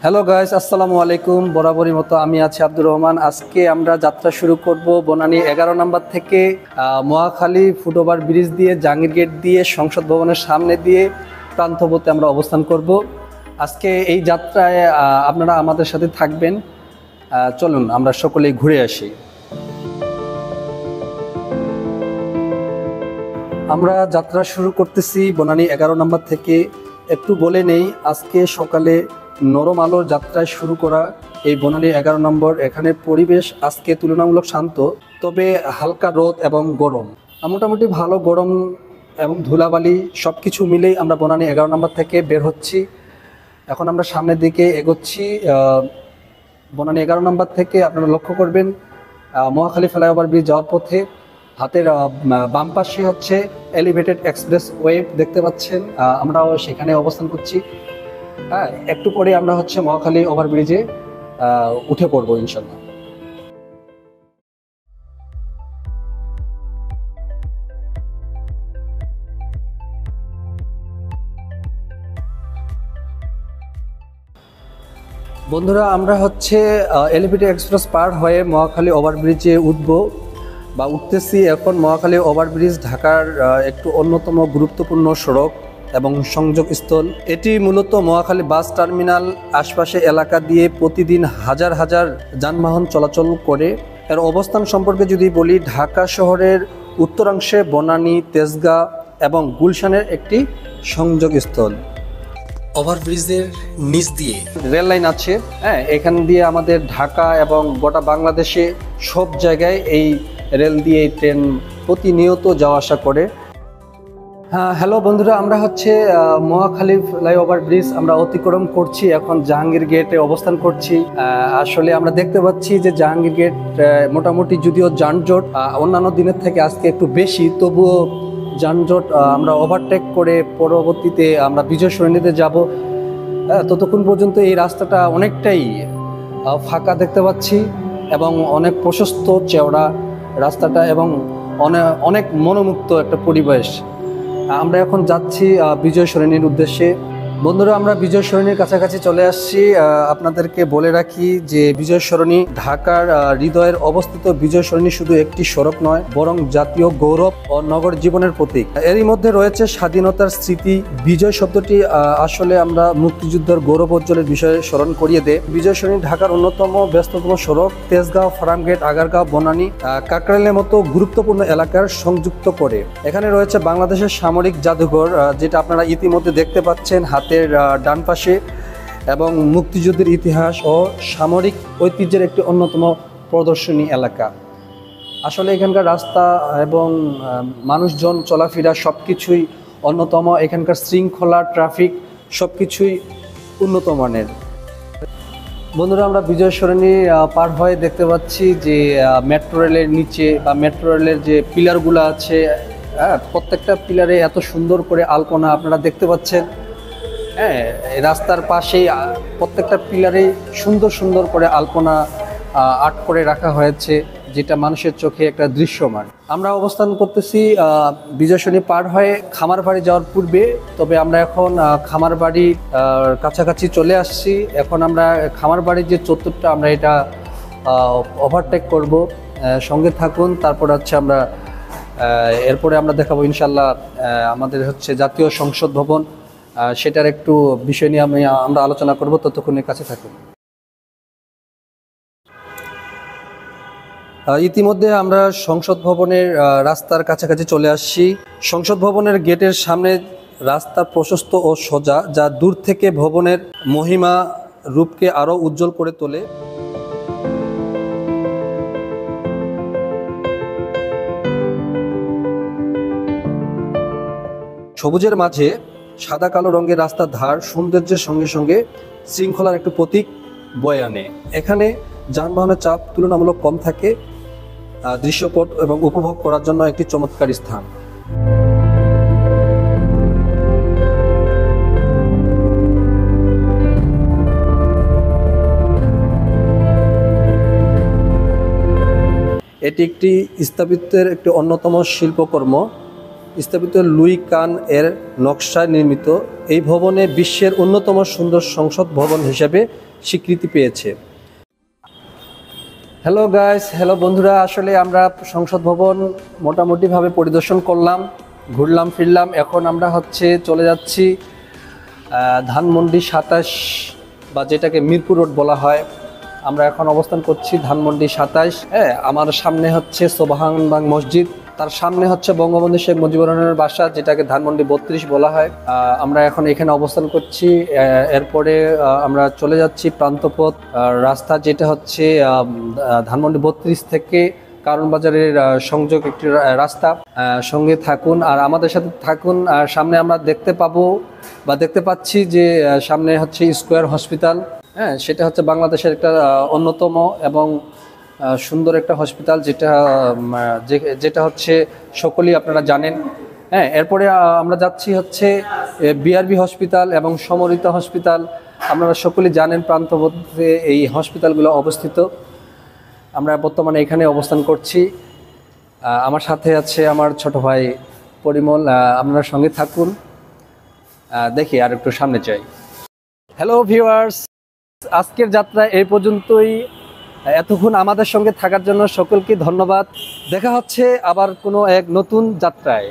Hello guys, আসসালামু আলাইকুম। বরাবরই মতো আমি আছি আব্দুর রহমান। আজকে আমরা যাত্রা শুরু করব বনানী 11 নম্বর থেকে মহাখালী ফুটওভার ব্রিজ দিয়ে জাহাঙ্গীর গেট দিয়ে সংসদ ভবনের সামনে দিয়ে প্রান্তপথে আমরা অবস্থান করব। আজকে এই যাত্রায় আপনারা আমাদের সাথে থাকবেন। চলুন আমরা সকলেই ঘুরে আসি। আমরা যাত্রা শুরু করতেছি বনানী 11 নম্বর থেকে। একটু বলে নেই, আজকে সকালে নরম আলোর যাত্রায় শুরু করা এই বনানী 11 নম্বর। এখানে পরিবেশ আজকে তুলনামূলক শান্ত, তবে হালকা রোদ এবং গরম, মোটামুটি ভালো গরম এবং ধুলাবালি সব কিছু মিলেই আমরা বনানী 11 নম্বর থেকে বের হচ্ছি। এখন আমরা সামনের দিকে এগোচ্ছি। বনানী 11 নম্বর থেকে আপনারা লক্ষ্য করবেন মহাখালী ফ্লাইওভার ব্রিজ যাওয়ার পথে হাতের বাম পাশে হচ্ছে এলিভেটেড এক্সপ্রেস ওয়ে দেখতে পাচ্ছেন। আমরাও সেখানে অবস্থান করছি। হ্যাঁ, একটু পরে আমরা হচ্ছে মহাখালী ওভারব্রিজে উঠে পড়বো ইনশাল্লাহ। বন্ধুরা, আমরা হচ্ছে এলিভেটেড এক্সপ্রেস পার হয়ে মহাখালী ওভারব্রিজে উঠতেছি। এখন মহাখালী ওভারব্রিজ ঢাকার একটু অন্যতম গুরুত্বপূর্ণ সড়ক এবং সংযোগস্থল। এটি মূলত মহাখালী বাস টার্মিনাল আশপাশে এলাকা দিয়ে প্রতিদিন হাজার হাজার যানবাহন চলাচল করে। এর অবস্থান সম্পর্কে যদি বলি, ঢাকা শহরের উত্তরাংশে বনানী, তেজগাঁ এবং গুলশানের একটি সংযোগস্থল। ওভারব্রিজের নিচ দিয়ে রেল লাইন আছে। হ্যাঁ, এখান দিয়ে আমাদের ঢাকা এবং গোটা বাংলাদেশে সব জায়গায় এই রেল দিয়ে ট্রেন প্রতিনিয়ত যাওয়া আসা করে। হ্যাঁ, হ্যালো বন্ধুরা, আমরা হচ্ছে মহাখালী ফ্লাইওভার ব্রিজ আমরা অতিক্রম করছি। এখন জাহাঙ্গীর গেটে অবস্থান করছি। আসলে আমরা দেখতে পাচ্ছি যে জাহাঙ্গীর গেট মোটামুটি, যদিও যানজট অন্যান্য দিনের থেকে আজকে একটু বেশি, তবুও যানজট আমরা ওভারটেক করে পরবর্তীতে আমরা বিজয় সরণিতে যাব। ততক্ষণ পর্যন্ত এই রাস্তাটা অনেকটাই ফাঁকা দেখতে পাচ্ছি এবং অনেক প্রশস্ত চওড়া রাস্তাটা এবং অনেক মনোমুগ্ধ একটা পরিবেশ। আমরা এখন যাচ্ছি বিজয় সরণির উদ্দেশ্যে। বন্ধুরা, আমরা বিজয় সরণির কাছাকাছি চলে আসছি। আপনাদেরকে বলে রাখি যে বিজয় সরণি ঢাকার হৃদয়ের অবস্থিত। বিজয় সরণি শুধু একটি সড়ক নয়, বরং জাতীয় গৌরব ও নগর জীবনের প্রতীক। এরই মধ্যে রয়েছে স্বাধীনতার স্মৃতি। বিজয় শব্দটি আসলে আমরা মুক্তিযুদ্ধের গৌরবোজ্জ্বলের বিষয়ে স্মরণ করিয়ে দেয়। বিজয় সরণি ঢাকার অন্যতম ব্যস্ততম সড়ক। তেজগাঁও, ফার্মগেট, আগারগাঁও, বনানী, কাকরাইলের মতো গুরুত্বপূর্ণ এলাকার সংযুক্ত করে। এখানে রয়েছে বাংলাদেশের সামরিক জাদুঘর, যেটা আপনারা ইতিমধ্যে দেখতে পাচ্ছেন হাতের ডান পাশে, এবং মুক্তিযুদ্ধের ইতিহাস ও সামরিক ঐতিহ্যের একটি অন্যতম প্রদর্শনী এলাকা। আসলে এখানকার রাস্তা এবং মানুষজন চলাফেরা সব কিছুই অন্যতম। এখানকার শৃঙ্খলা, ট্রাফিক সব কিছুই উন্নত মানের। বন্ধুরা, আমরা বিজয় সরণি পার হয়ে দেখতে পাচ্ছি যে মেট্রো রেলের নিচে বা মেট্রো রেলের যে পিলারগুলো আছে, প্রত্যেকটা পিলারে এত সুন্দর করে আলপনা আপনারা দেখতে পাচ্ছেন। হ্যাঁ, রাস্তার পাশেই প্রত্যেকটা পিলারে সুন্দর সুন্দর করে আলপনা আর্ট করে রাখা হয়েছে, যেটা মানুষের চোখে একটা দৃশ্যমান। আমরা অবস্থান করতেছি বিজয় সরণি পার হয়ে খামারবাড়ি যাওয়ার পূর্বে। তবে আমরা এখন খামারবাড়ির কাছাকাছি চলে আসছি। এখন আমরা খামারবাড়ির যে চত্বরটা, আমরা এটা ওভারটেক করব। সঙ্গে থাকুন। তারপর হচ্ছে আমরা এরপরে আমরা দেখাবো ইনশাল্লাহ আমাদের হচ্ছে জাতীয় সংসদ ভবন। সেটার একটু বিষয় নিয়ে আমরা আলোচনা করব। ততক্ষণের কাছে থাকুন। ইতিমধ্যে আমরা সংসদ ভবনের রাস্তার কাছাকাছি চলে আসছি। সংসদ ভবনের গেটের সামনে রাস্তা প্রশস্ত ও সোজা, যা দূর থেকে ভবনের মহিমা রূপকে আরও উজ্জ্বল করে তোলে। সবুজের মাঝে সাদা কালো রঙের রাস্তার ধার সৌন্দর্যের সঙ্গে সঙ্গে শৃঙ্খলার একটু প্রতীক বয়ে আনে। এখানে যানবাহনের চাপ তুলনামূলক কম থাকে। দৃশ্যপট এবং উপভোগ করার জন্য একটি চমৎকার স্থান। এটি একটি স্থাপত্যের একটি অন্যতম শিল্পকর্ম। স্থাপিত লুই কান এর নকশায় নির্মিত এই ভবনে বিশ্বের অন্যতম সুন্দর সংসদ ভবন হিসেবে স্বীকৃতি পেয়েছে। হ্যালো গাইস, হ্যালো বন্ধুরা, আসলে আমরা সংসদ ভবন মোটামুটিভাবে পরিদর্শন করলাম, ঘুরলাম ফিরলাম। এখন আমরা চলে যাচ্ছি ধানমন্ডি 27 বা যেটাকে মিরপুর রোড বলা হয়। আমরা এখন অবস্থান করছি ধানমন্ডি 27। হ্যাঁ, আমার সামনে সোবহানবাগ মসজিদ, তার সামনে বঙ্গবন্ধু শেখ মুজিবুর রহমানের বাসা, যেটাকে ধানমন্ডি 32 বলা হয়। আমরা এখন এখানে অবস্থান করছি। এরপরে আমরা চলে যাচ্ছি প্রান্তপথ রাস্তা, যেটা ধানমন্ডি 32 থেকে কারণ বাজারের সংযোগ একটি রাস্তা। সঙ্গে থাকুন আর আমাদের সাথে থাকুন। আর সামনে আমরা দেখতে পাচ্ছি যে সামনে স্কয়ার হসপিটাল। হ্যাঁ, সেটা বাংলাদেশের একটা অন্যতম এবং সুন্দর একটা হসপিটাল, যেটা সকলেই আপনারা জানেন। হ্যাঁ, এরপরে আমরা যাচ্ছি বিআরবি হসপিটাল এবং সমরিত হসপিটাল। আপনারা সকলেই জানেন প্রান্তপথে এই হসপিটালগুলো অবস্থিত। আমরা বর্তমানে এখানে অবস্থান করছি। আমার সাথে আছে আমার ছোট ভাই পরিমল। আপনারা সঙ্গে থাকুন, দেখি আর একটু সামনে যাই। হ্যালো ভিউয়ার্স, আজকের যাত্রা এই পর্যন্তই। এতক্ষণ আমাদের সঙ্গে থাকার জন্য সকলকে ধন্যবাদ। দেখা হচ্ছে আবার কোনো এক নতুন যাত্রায়।